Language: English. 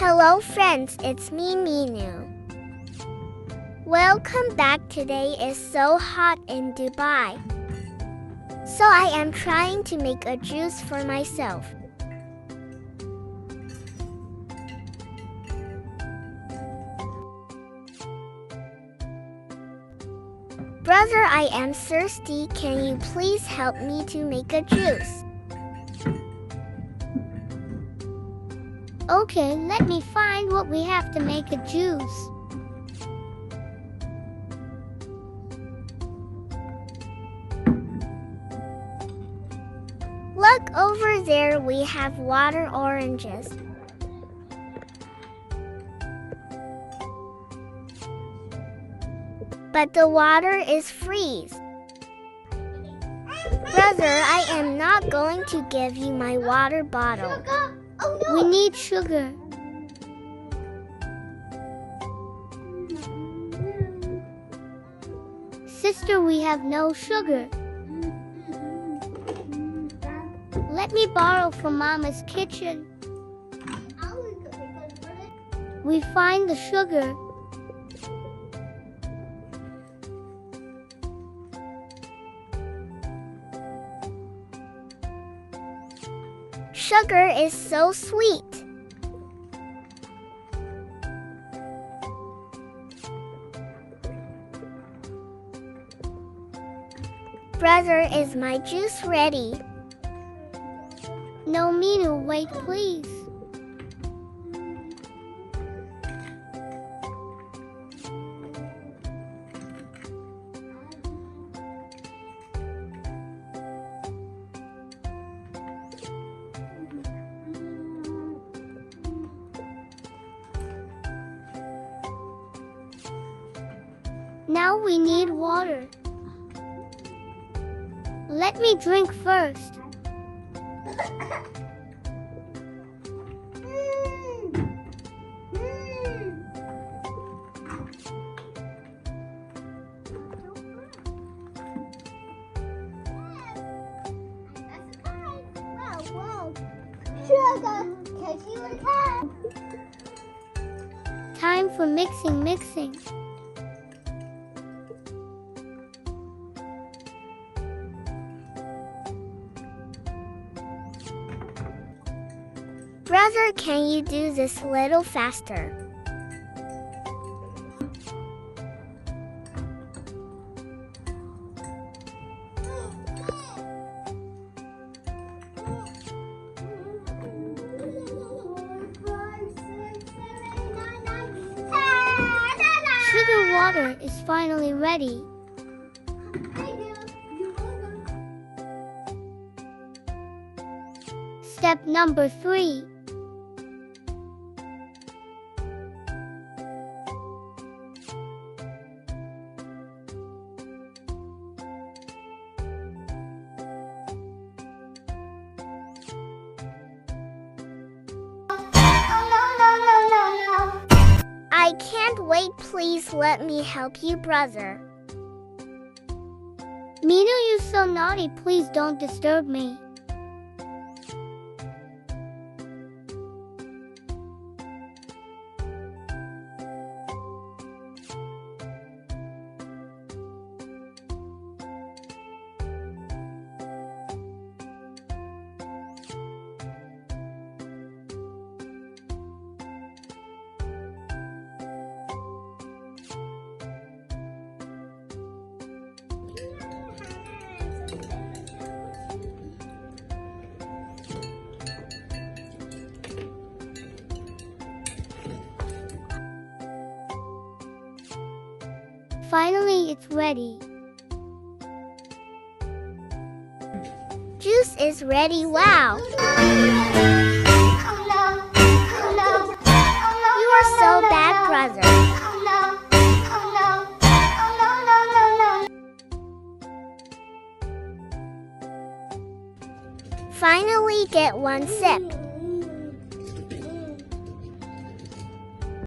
Hello friends, it's me Minu. Welcome back. Today is so hot in Dubai. So I am trying to make a juice for myself. Brother, I am thirsty. Can you please help me to make a juice? Okay, let me find what we have to make a juice. Look over there, we have water oranges. But the water is freeze. Brother, I am not going to give you my water bottle. Oh, no. We need sugar. Sister, we have no sugar. Let me borrow from Mama's kitchen. We find the sugar. Sugar is so sweet. Brother, is my juice ready? No, Minu, wait, please. Now we need water. Let me drink first. Time for mixing. Brother, can you do this a little faster? Sugar water is finally ready. Step number 3. I can't wait. Please let me help you, brother. Minu, you're so naughty. Please don't disturb me. Finally, it's ready. Juice is ready. Wow! You are so bad, brother. Finally, get one sip.